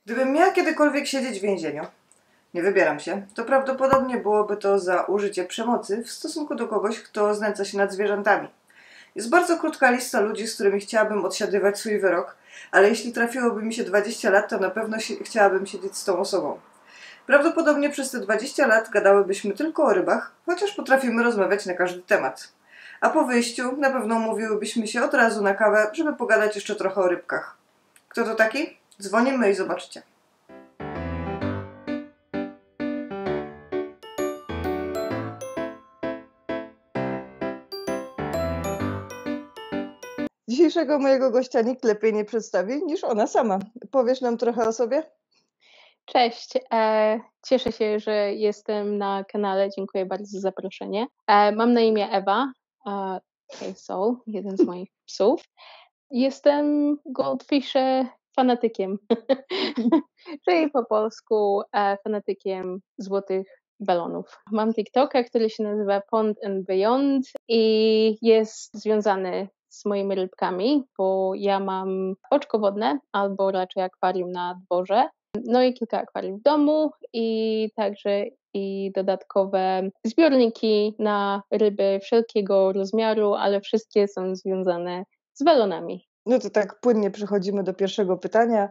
Gdybym miała kiedykolwiek siedzieć w więzieniu, nie wybieram się, to prawdopodobnie byłoby to za użycie przemocy w stosunku do kogoś, kto znęca się nad zwierzętami. Jest bardzo krótka lista ludzi, z którymi chciałabym odsiadywać swój wyrok, ale jeśli trafiłoby mi się 20 lat, to na pewno chciałabym siedzieć z tą osobą. Prawdopodobnie przez te 20 lat gadałybyśmy tylko o rybach, chociaż potrafimy rozmawiać na każdy temat. A po wyjściu na pewno umówiłybyśmy się od razu na kawę, żeby pogadać jeszcze trochę o rybkach. Kto to taki? Dzwonimy i zobaczcie. Dzisiejszego mojego gościa nikt lepiej nie przedstawi niż ona sama. Powiesz nam trochę o sobie? Cześć, cieszę się, że jestem na kanale. Dziękuję bardzo za zaproszenie. Mam na imię Ewa, Soul, jeden z moich psów. Jestem goldfish fanatykiem, czyli po polsku fanatykiem złotych balonów. Mam TikToka, który się nazywa Pond and Beyond i jest związany z moimi rybkami, bo ja mam oczko wodne, albo raczej akwarium na dworze. No i kilka akwariów w domu i także i dodatkowe zbiorniki na ryby wszelkiego rozmiaru, ale wszystkie są związane z balonami. No to tak płynnie przechodzimy do pierwszego pytania.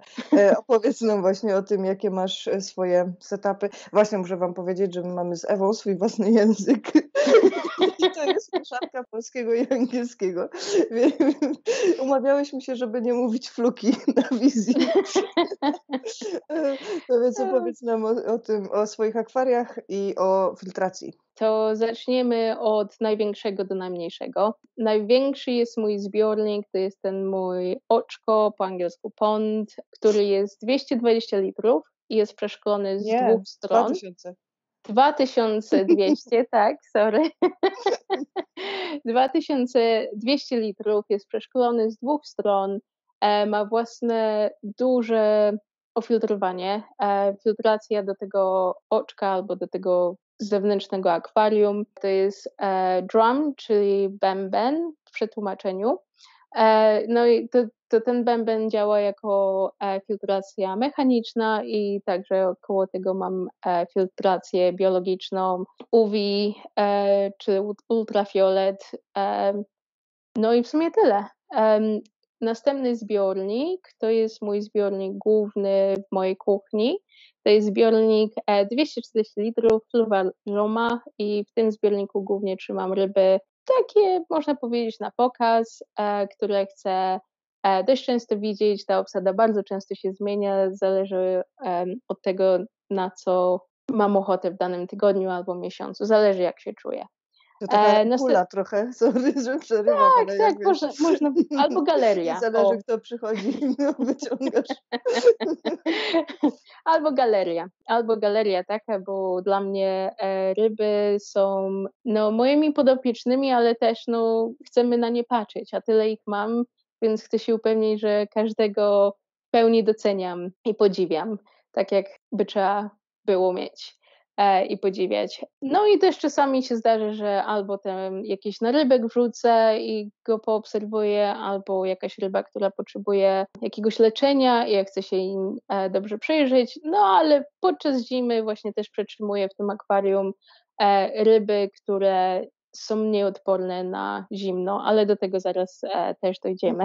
Opowiedz nam właśnie o tym, jakie masz swoje setupy. Właśnie muszę wam powiedzieć, że my mamy z Ewą swój własny język. I to jest mieszanka polskiego i angielskiego. Umawiałyśmy się, żeby nie mówić fluki na wizji. No więc opowiedz nam o tym, o swoich akwariach i o filtracji. To zaczniemy od największego do najmniejszego. Największy jest mój zbiornik, to jest ten mój oczko, po angielsku pond, który jest 220 litrów i jest przeszklony z dwóch stron. 2000. 2200, tak, sorry. 2200 litrów, jest przeszklony z dwóch stron, ma własne duże ofiltrowanie, filtracja do tego oczka albo do tego zewnętrznego akwarium. To jest drum, czyli bęben w przetłumaczeniu. No i to ten bęben działa jako filtracja mechaniczna i także około tego mam filtrację biologiczną UV czy ultrafiolet. No i w sumie tyle. Następny zbiornik to jest mój zbiornik główny w mojej kuchni. To jest zbiornik 240 litrów Roma i w tym zbiorniku głównie trzymam ryby takie, można powiedzieć, na pokaz, które chcę dość często widzieć. Ta obsada bardzo często się zmienia, zależy od tego, na co mam ochotę w danym tygodniu albo miesiącu, zależy jak się czuję. To taka pula trochę, sorry, że przerywam, ale Tak, jak wiesz, można, albo galeria. nie zależy kto przychodzi i wyciągasz. Albo galeria taka, bo dla mnie ryby są moimi podopiecznymi, ale też chcemy na nie patrzeć, a tyle ich mam, więc chcę się upewnić, że każdego w pełni doceniam i podziwiam, tak jakby trzeba było mieć i podziwiać. No i też czasami się zdarzy, że albo ten jakiś narybek wrzucę i go poobserwuję, albo jakaś ryba, która potrzebuje jakiegoś leczenia i ja chcę się im dobrze przyjrzeć, ale podczas zimy właśnie też przetrzymuję w tym akwarium ryby, które są nieodporne na zimno, ale do tego zaraz też dojdziemy.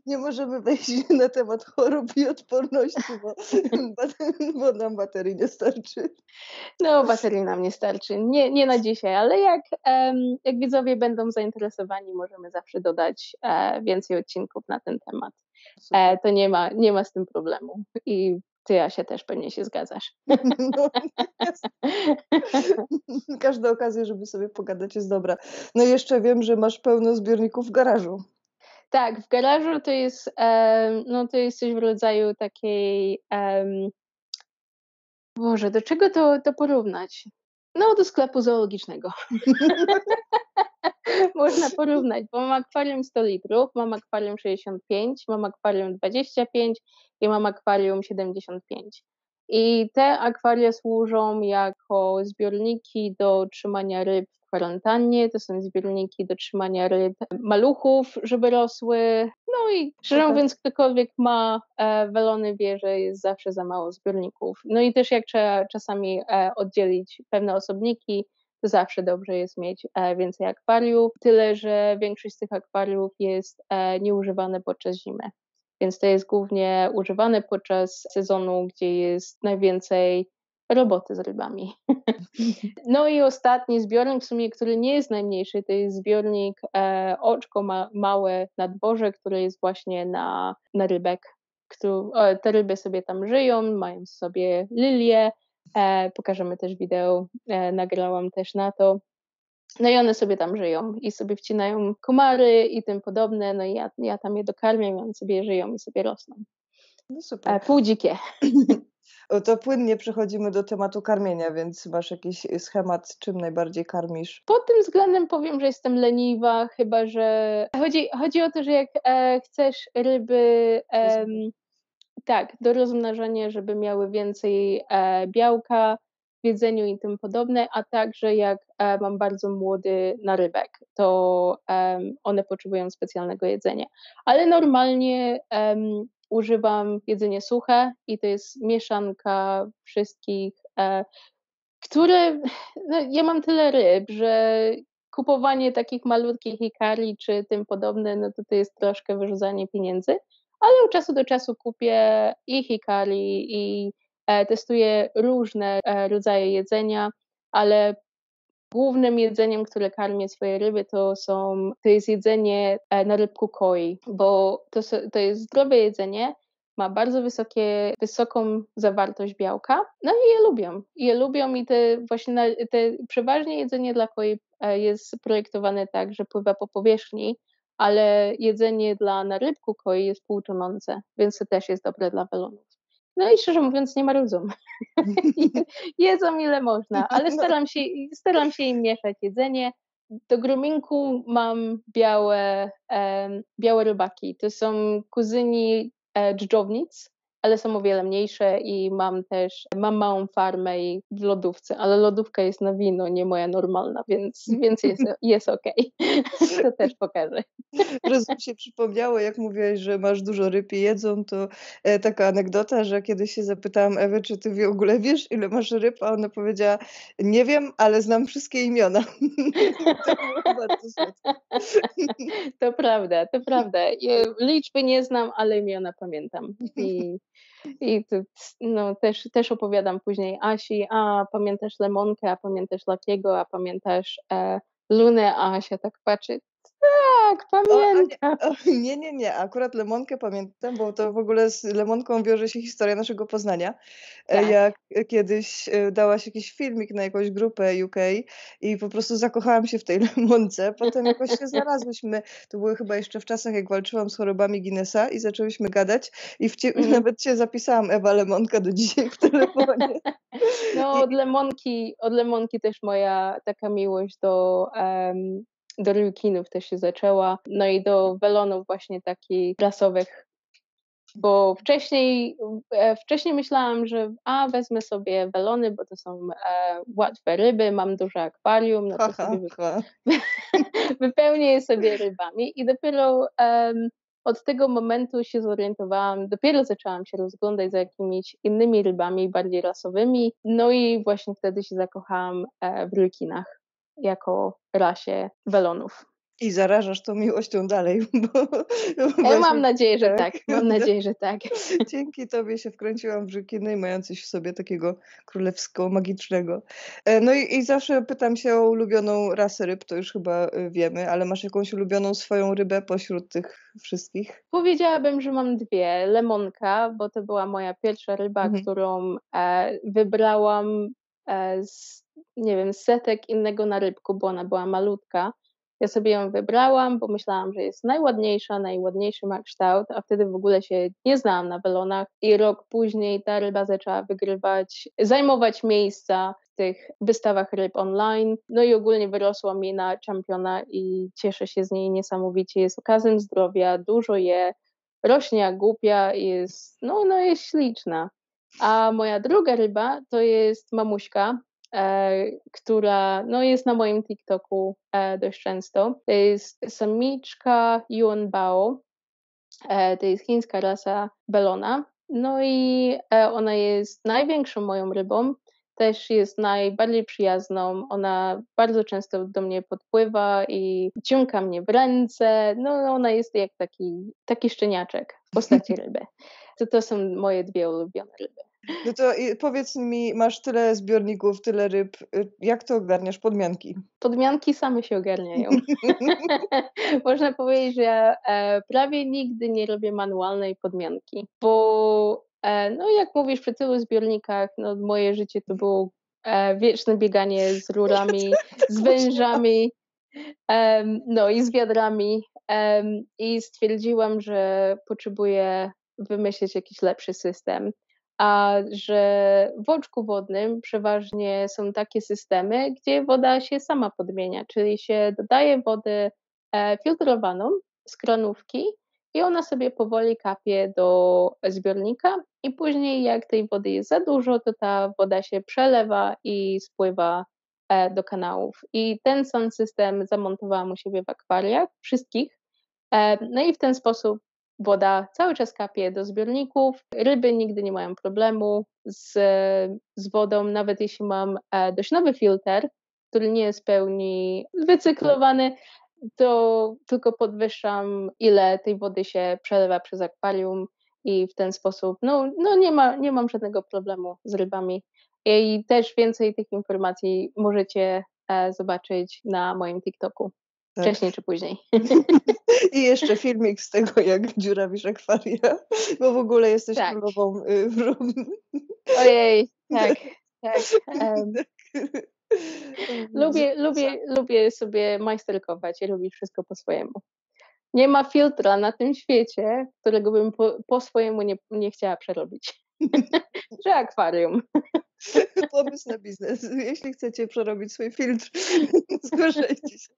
Nie możemy wejść na temat chorób i odporności, bo nam baterii nie starczy. Baterii nam nie starczy. Nie na dzisiaj, ale jak widzowie będą zainteresowani, możemy zawsze dodać więcej odcinków na ten temat. To nie ma z tym problemu. I ty, Asia, też pewnie się zgadzasz. No, każda okazja, żeby sobie pogadać, jest dobra. No i jeszcze wiem, że masz pełno zbiorników w garażu. Tak, w garażu to jest coś w rodzaju takiej Boże, do czego to porównać? Do sklepu zoologicznego. Można porównać, bo mam akwarium 100 litrów, mam akwarium 65, mam akwarium 25 i mam akwarium 75. I te akwaria służą jako zbiorniki do trzymania ryb w kwarantannie, to są zbiorniki do trzymania ryb, maluchów, żeby rosły. No i szczerze Okej. mówiąc, ktokolwiek ma welony wie, że jest zawsze za mało zbiorników. No i też jak trzeba czasami oddzielić pewne osobniki, to zawsze dobrze jest mieć więcej akwariów, tyle że większość z tych akwariów jest nieużywane podczas zimy. Więc to jest głównie używane podczas sezonu, gdzie jest najwięcej roboty z rybami. No i ostatni zbiornik, w sumie, który nie jest najmniejszy, to jest zbiornik oczko małe na dworze, które jest właśnie na rybek. Te ryby sobie tam żyją, mają sobie lilie. Pokażemy też wideo, nagrałam też na to. No i one sobie tam żyją i sobie wcinają komary i tym podobne. No i ja tam je dokarmiam, one sobie żyją i sobie rosną. No super. Półdzikie. To płynnie przechodzimy do tematu karmienia, więc masz jakiś schemat, czym najbardziej karmisz? Pod tym względem powiem, że jestem leniwa, chyba że chodzi o to, że jak chcesz ryby tak, do rozmnażania, żeby miały więcej białka w jedzeniu i tym podobne, a także jak mam bardzo młody narybek, to one potrzebują specjalnego jedzenia. Ale normalnie używam jedzenie suche i to jest mieszanka wszystkich, które, no, ja mam tyle ryb, że kupowanie takich malutkich hikari czy tym podobne, no to jest troszkę wyrzucanie pieniędzy, ale od czasu do czasu kupię i hikari i testuję różne rodzaje jedzenia, ale głównym jedzeniem, które karmię swoje ryby, to jest jedzenie na rybku koi, bo to jest zdrowe jedzenie, ma bardzo wysoką zawartość białka, no i je lubią. Je lubią i te przeważnie jedzenie dla koi jest projektowane tak, że pływa po powierzchni, ale jedzenie na rybku koi jest półtonące, więc to też jest dobre dla welonów. No i szczerze mówiąc nie marudzą. Jedzą ile można, ale No. staram się im mieszać jedzenie. Do groomingu mam białe rybaki. To są kuzyni dżdżownic, ale są o wiele mniejsze i mam małą farmę i w lodówce, ale lodówka jest na wino, nie moja normalna, więc jest okej. To też pokażę. Teraz mi się przypomniało, jak mówiłaś, że masz dużo ryb i jedzą, to taka anegdota, że kiedyś się zapytałam Ewy, czy ty w ogóle wiesz, ile masz ryb, a ona powiedziała, nie wiem, ale znam wszystkie imiona. To było bardzo słodkie. To prawda, to prawda. Liczby nie znam, ale imiona pamiętam. I to, no, też opowiadam później Asi, a pamiętasz Lemonkę, a pamiętasz Lakiego, a pamiętasz Lunę, a Asia tak patrzy, tak, pamiętam. Nie. Akurat Lemonkę pamiętam, bo to w ogóle z Lemonką wiąże się historia naszego poznania. Tak. Jak kiedyś dałaś jakiś filmik na jakąś grupę UK i po prostu zakochałam się w tej Lemonce. Potem jakoś się znalazłyśmy, to były chyba jeszcze w czasach, jak walczyłam z chorobami Guinnessa i zaczęłyśmy gadać i nawet się zapisałam Ewa Lemonka do dzisiaj w telefonie. No, od Lemonki też moja taka miłość do rekinów też się zaczęła. No i do welonów właśnie takich rasowych. Bo wcześniej myślałam, że wezmę sobie welony, bo to są łatwe ryby, mam duże akwarium, no to sobie wypełnię je sobie rybami i dopiero od tego momentu się zorientowałam, dopiero zaczęłam się rozglądać za jakimiś innymi rybami, bardziej rasowymi, no i właśnie wtedy się zakochałam w rekinach jako rasie welonów. I zarażasz tą miłością dalej. Mam nadzieję, że tak. Mam nadzieję, że tak. Dzięki tobie się wkręciłam w rekiny, mając w sobie takiego królewsko-magicznego. No i zawsze pytam się o ulubioną rasę ryb, to już chyba wiemy, ale masz jakąś ulubioną swoją rybę pośród tych wszystkich? Powiedziałabym, że mam dwie. Lemonka, bo to była moja pierwsza ryba, którą wybrałam z setek innego na rybku, bo ona była malutka. Ja sobie ją wybrałam, bo myślałam, że jest najładniejsza, najładniejszy ma kształt, a wtedy w ogóle się nie znałam na welonach i rok później ta ryba zaczęła zajmować miejsca w tych wystawach ryb online, no i ogólnie wyrosła mi na czempiona i cieszę się z niej niesamowicie, jest okazem zdrowia, dużo je, rośnie jak głupia i jest śliczna. A moja druga ryba to jest mamuśka, która no, jest na moim TikToku dość często. To jest samiczka Yuanbao. To jest chińska rasa belona. No i ona jest największą moją rybą. Też jest najbardziej przyjazną. Ona bardzo często do mnie podpływa i ciumka mnie w ręce. No ona jest jak taki szczeniaczek w postaci ryby. To są moje dwie ulubione ryby. No to powiedz mi, masz tyle zbiorników, tyle ryb, jak to ogarniasz podmianki? Podmianki same się ogarniają. Można powiedzieć, że prawie nigdy nie robię manualnej podmianki, bo no jak mówisz, przy tylu zbiornikach, no moje życie to było wieczne bieganie z rurami, z wężami, no i z wiadrami i stwierdziłam, że potrzebuję wymyślić jakiś lepszy system. A że w oczku wodnym przeważnie są takie systemy, gdzie woda się sama podmienia, czyli się dodaje wodę filtrowaną z kranówki i ona sobie powoli kapie do zbiornika i później jak tej wody jest za dużo, to ta woda się przelewa i spływa do kanałów. I ten sam system zamontowałam u siebie w akwariach, wszystkich. No i w ten sposób woda cały czas kapie do zbiorników. Ryby nigdy nie mają problemu z wodą, nawet jeśli mam dość nowy filtr, który nie jest w pełni wycyklowany, to tylko podwyższam, ile tej wody się przelewa przez akwarium i w ten sposób no nie mam żadnego problemu z rybami. I też więcej tych informacji możecie zobaczyć na moim TikToku. Tak. Wcześniej czy później. I jeszcze filmik z tego, jak dziurawisz akwaria, bo w ogóle jesteś Tak. królową. Ojej, tak. Lubię sobie majsterkować i robić wszystko po swojemu. Nie ma filtra na tym świecie, którego bym po swojemu nie chciała przerobić. Że akwarium. Pomysł na biznes. Jeśli chcecie przerobić swój filtr, zgłaszajcie się.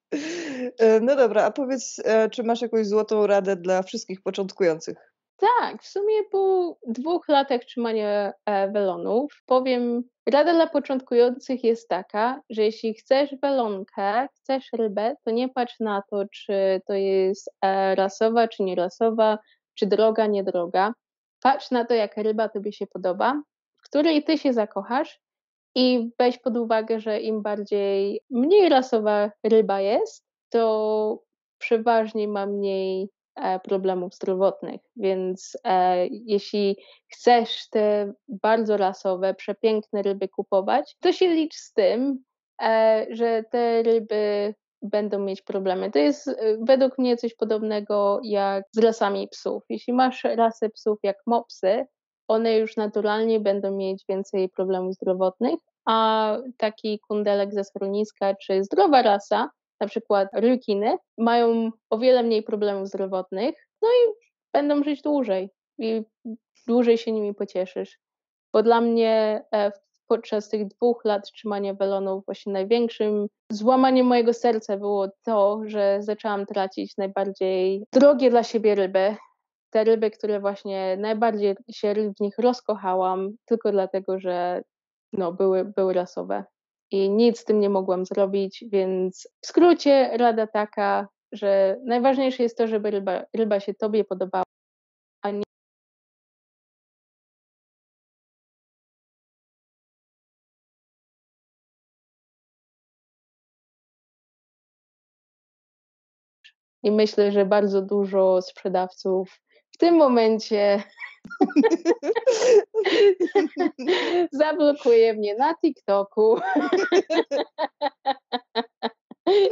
No dobra, a powiedz, czy masz jakąś złotą radę dla wszystkich początkujących? Tak, w sumie po 2 latach trzymania welonów powiem, rada dla początkujących jest taka, że jeśli chcesz welonkę, chcesz rybę, to nie patrz na to, czy to jest rasowa, czy nierasowa, czy droga, niedroga. Patrz na to, jaka ryba tobie się podoba, w której ty się zakochasz i weź pod uwagę, że im mniej rasowa ryba jest, to przeważnie ma mniej problemów zdrowotnych, więc jeśli chcesz te bardzo rasowe, przepiękne ryby kupować, to się licz z tym, że te ryby będą mieć problemy. To jest według mnie coś podobnego jak z rasami psów. Jeśli masz rasę psów jak mopsy, one już naturalnie będą mieć więcej problemów zdrowotnych, a taki kundelek ze schroniska czy zdrowa rasa, na przykład rykiny, mają o wiele mniej problemów zdrowotnych, no i będą żyć dłużej i dłużej się nimi pocieszysz. Bo dla mnie podczas tych 2 lat trzymania welonów właśnie największym złamaniem mojego serca było to, że zaczęłam tracić najbardziej drogie dla siebie ryby. Te ryby, które właśnie najbardziej się w nich rozkochałam, tylko dlatego, że były rasowe. I nic z tym nie mogłam zrobić, więc w skrócie rada taka, że najważniejsze jest to, żeby ryba się tobie podobała, a nie i myślę, że bardzo dużo sprzedawców w tym momencie zablokuje mnie na TikToku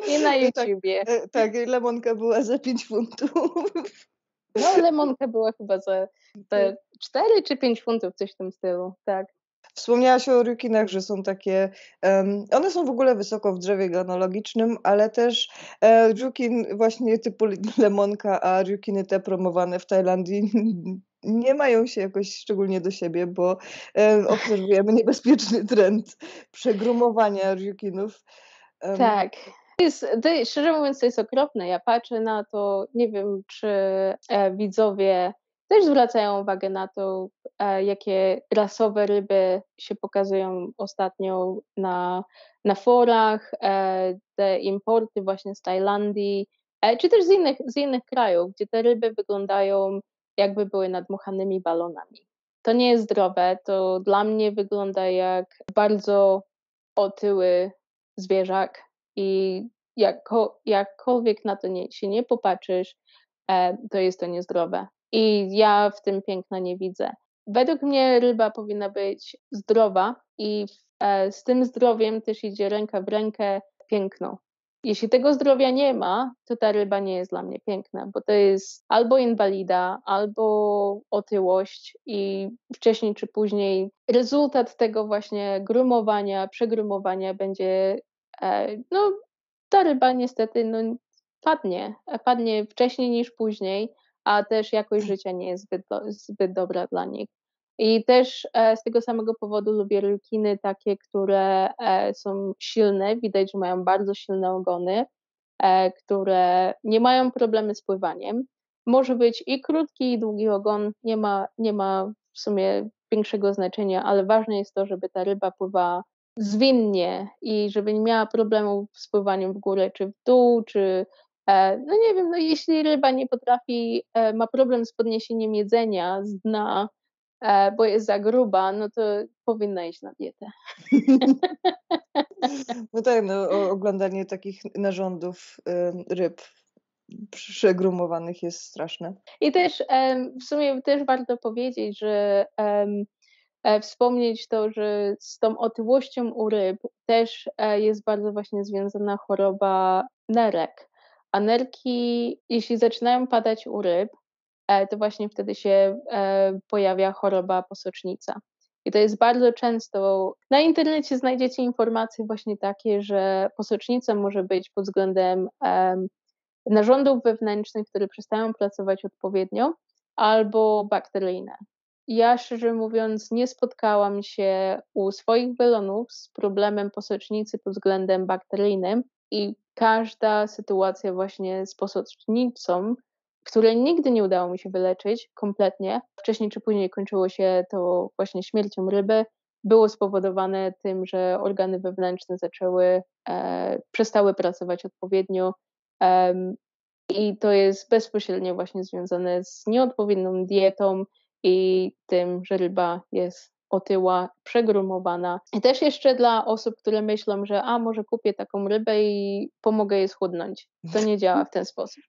i na YouTubie. Tak, lemonka była za 5 funtów. No, lemonka była chyba za 4 czy 5 funtów, coś w tym stylu, tak. Wspomniałaś o rykinach, że są takie, one są w ogóle wysoko w drzewie genealogicznym, ale też rykin właśnie typu lemonka, a rykiny te promowane w Tajlandii nie mają się jakoś szczególnie do siebie, bo obserwujemy niebezpieczny trend przegrumowania rykinów. Tak. Szczerze mówiąc, to jest okropne. Ja patrzę na to, nie wiem, czy widzowie też zwracają uwagę na to, jakie rasowe ryby się pokazują ostatnio na forach, te importy właśnie z Tajlandii, czy też z innych krajów, gdzie te ryby wyglądają, jakby były nadmuchanymi balonami. To nie jest zdrowe, to dla mnie wygląda jak bardzo otyły zwierzak i jakkolwiek na to się nie popatrzysz, to jest to niezdrowe. I ja w tym piękna nie widzę. Według mnie ryba powinna być zdrowa i z tym zdrowiem też idzie ręka w rękę piękno. Jeśli tego zdrowia nie ma, to ta ryba nie jest dla mnie piękna, bo to jest albo inwalida, albo otyłość i wcześniej czy później rezultat tego właśnie grumowania, przegrumowania będzie, no ta ryba niestety padnie wcześniej niż później, a też jakość życia nie jest zbyt dobra dla nich. I też z tego samego powodu lubię rekiny takie, które są silne, widać, że mają bardzo silne ogony, które nie mają problemy z pływaniem. Może być i krótki, i długi ogon, nie ma w sumie większego znaczenia, ale ważne jest to, żeby ta ryba pływała zwinnie i żeby nie miała problemu z pływaniem w górę czy w dół, czy no nie wiem, no jeśli ryba nie potrafi, ma problem z podniesieniem jedzenia z dna, bo jest za gruba, no to powinna iść na dietę. No tak, no, oglądanie takich narządów ryb przegrumowanych jest straszne. I też w sumie też warto powiedzieć, że wspomnieć to, że z tą otyłością u ryb też jest bardzo właśnie związana choroba nerek. A nerki, jeśli zaczynają padać u ryb, to właśnie wtedy się pojawia choroba posocznica. I to jest bardzo często. Na internecie znajdziecie informacje właśnie takie, że posocznica może być pod względem narządów wewnętrznych, które przestają pracować odpowiednio, albo bakteryjne. Ja szczerze mówiąc nie spotkałam się u swoich welonów z problemem posocznicy pod względem bakteryjnym i każda sytuacja właśnie z posocznicą, której nigdy nie udało mi się wyleczyć kompletnie, wcześniej czy później kończyło się to właśnie śmiercią ryby, było spowodowane tym, że organy wewnętrzne przestały pracować odpowiednio, i to jest bezpośrednio właśnie związane z nieodpowiednią dietą i tym, że ryba jest otyła, przegrumowana. I też jeszcze dla osób, które myślą, że może kupię taką rybę i pomogę jej schudnąć. To nie działa w ten sposób.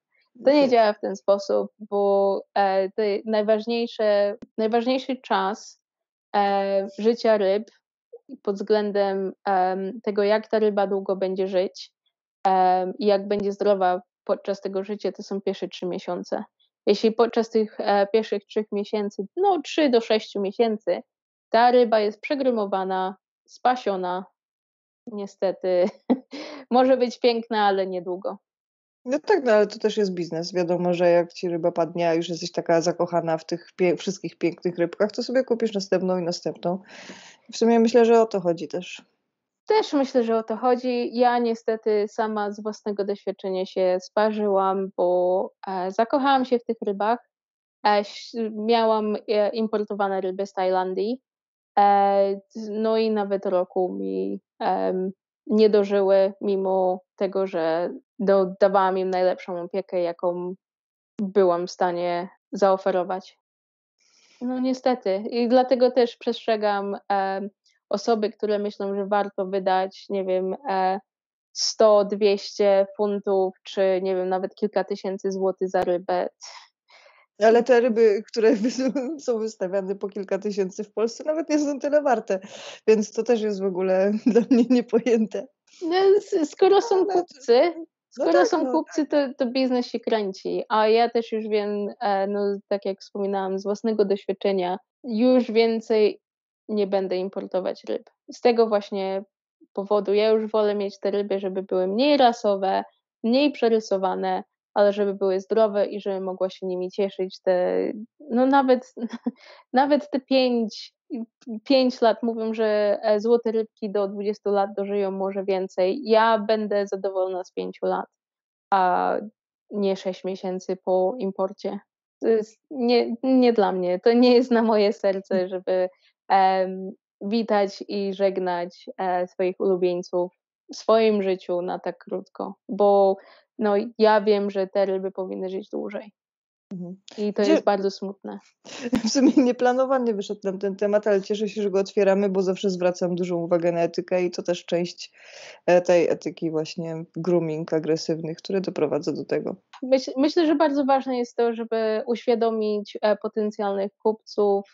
To nie działa w ten sposób, bo najważniejszy czas życia ryb pod względem tego, jak ta ryba długo będzie żyć i jak będzie zdrowa podczas tego życia, to są pierwsze 3 miesiące. Jeśli podczas tych pierwszych 3 miesięcy, 3 do 6 miesięcy, ta ryba jest przegrumowana, spasiona, niestety może być piękna, ale niedługo. No tak, no ale to też jest biznes. Wiadomo, że jak ci ryba padnie, a już jesteś taka zakochana w tych wszystkich pięknych rybkach, to sobie kupisz następną i następną. W sumie myślę, że o to chodzi też. Też myślę, że o to chodzi. Ja niestety sama z własnego doświadczenia się sparzyłam, bo zakochałam się w tych rybach. Miałam importowane ryby z Tajlandii, no i nawet roku mi nie dożyły, mimo tego, że dawałam im najlepszą opiekę, jaką byłam w stanie zaoferować. No niestety. I dlatego też przestrzegam osoby, które myślą, że warto wydać, nie wiem, 100, 200 funtów, czy nie wiem, nawet kilka tysięcy złotych za rybę. Ale te ryby, które są wystawiane po kilka tysięcy w Polsce, nawet nie są tyle warte. Więc to też jest w ogóle dla mnie niepojęte. No, skoro są kupcy, tak. to biznes się kręci, a ja też już wiem, tak jak wspominałam, z własnego doświadczenia, już więcej nie będę importować ryb. Z tego właśnie powodu ja już wolę mieć te ryby, żeby były mniej rasowe, mniej przerysowane, ale żeby były zdrowe i żebym mogła się nimi cieszyć nawet te 5 lat. Mówią, że złote rybki do 20 lat dożyją może więcej. Ja będę zadowolona z 5 lat, a nie 6 miesięcy po imporcie. To jest nie dla mnie. To nie jest na moje serce, żeby witać i żegnać swoich ulubieńców w swoim życiu na tak krótko, bo no, ja wiem, że te ryby powinny żyć dłużej. Mhm. I to jest bardzo smutne. W sumie nieplanowany wyszedł nam ten temat, ale cieszę się, że go otwieramy, bo zawsze zwracam dużą uwagę na etykę i to też część tej etyki właśnie grooming agresywnych, które doprowadza do tego. Myślę, że bardzo ważne jest to, żeby uświadomić potencjalnych kupców,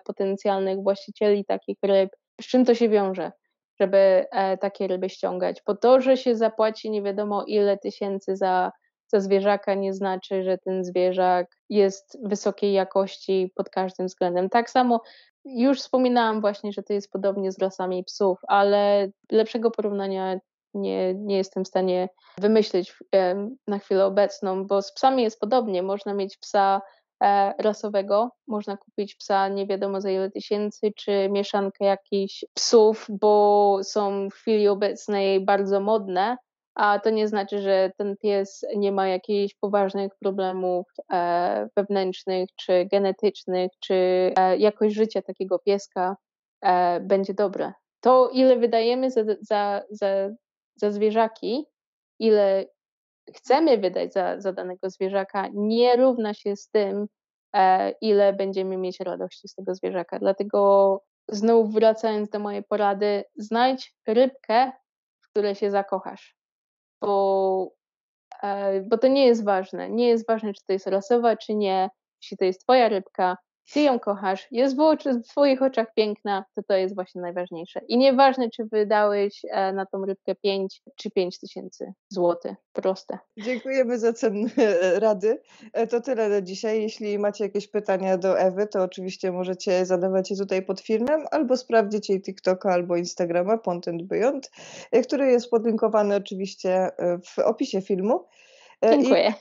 potencjalnych właścicieli takich ryb, z czym to się wiąże, żeby takie ryby ściągać. Bo to, że się zapłaci nie wiadomo ile tysięcy za zwierzaka, nie znaczy, że ten zwierzak jest wysokiej jakości pod każdym względem. Tak samo już wspominałam właśnie, że to jest podobnie z rasami psów, ale lepszego porównania nie jestem w stanie wymyślić na chwilę obecną, bo z psami jest podobnie. Można mieć psa rasowego, można kupić psa nie wiadomo za ile tysięcy, czy mieszankę jakichś psów, bo są w chwili obecnej bardzo modne, a to nie znaczy, że ten pies nie ma jakichś poważnych problemów wewnętrznych, czy genetycznych, czy jakość życia takiego pieska będzie dobre. To, ile wydajemy za zwierzaki, ile chcemy wydać za danego zwierzaka, nie równa się z tym, ile będziemy mieć radości z tego zwierzaka. Dlatego znów wracając do mojej porady, znajdź rybkę, w której się zakochasz, bo to nie jest ważne. Nie jest ważne, czy to jest rasowa, czy nie. Jeśli to jest twoja rybka, ty ją kochasz, jest w twoich oczach piękna, to jest właśnie najważniejsze. I nieważne, czy wydałeś na tą rybkę 5 czy 5 tysięcy złotych. Proste. Dziękujemy za cenne rady. To tyle na dzisiaj. Jeśli macie jakieś pytania do Ewy, to oczywiście możecie zadawać je tutaj pod filmem, albo sprawdzić jej TikToka albo Instagrama Pond and Beyond, który jest podlinkowany oczywiście w opisie filmu. Dziękuję.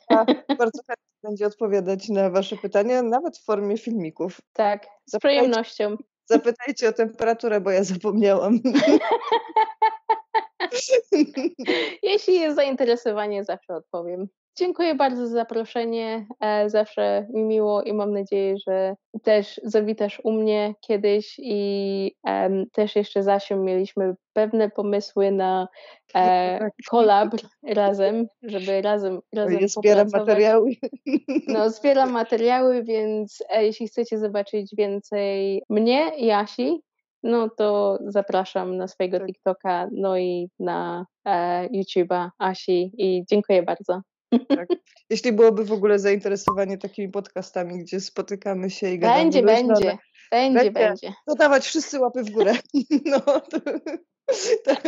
I bardzo chętnie będzie odpowiadać na wasze pytania, nawet w formie filmików. Tak, z przyjemnością. Zapytajcie o temperaturę, bo ja zapomniałam. Jeśli jest zainteresowanie, zawsze odpowiem. Dziękuję bardzo za zaproszenie. Zawsze mi miło i mam nadzieję, że też zawitasz u mnie kiedyś i też jeszcze z Asią mieliśmy pewne pomysły na kolab razem, żeby razem Ja zbieram popracować. materiały. No, zbieram materiały, więc jeśli chcecie zobaczyć więcej mnie i Asi, no to zapraszam na swojego Tak. TikToka, no i na YouTube'a Asi i dziękuję bardzo. Tak. Jeśli byłoby w ogóle zainteresowanie takimi podcastami, gdzie spotykamy się i gadamy luźno, Będzie. to dawać wszyscy łapy w górę. No, to, tak.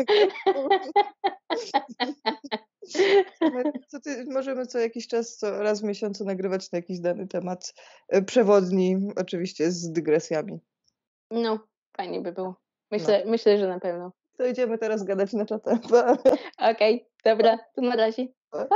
Możemy co jakiś czas, co raz w miesiącu nagrywać na jakiś dany temat przewodni, oczywiście z dygresjami. No, fajnie by było. No. Myślę, że na pewno. To idziemy teraz gadać na czatę. Pa. Okej, dobra, to na razie. Pa. Pa!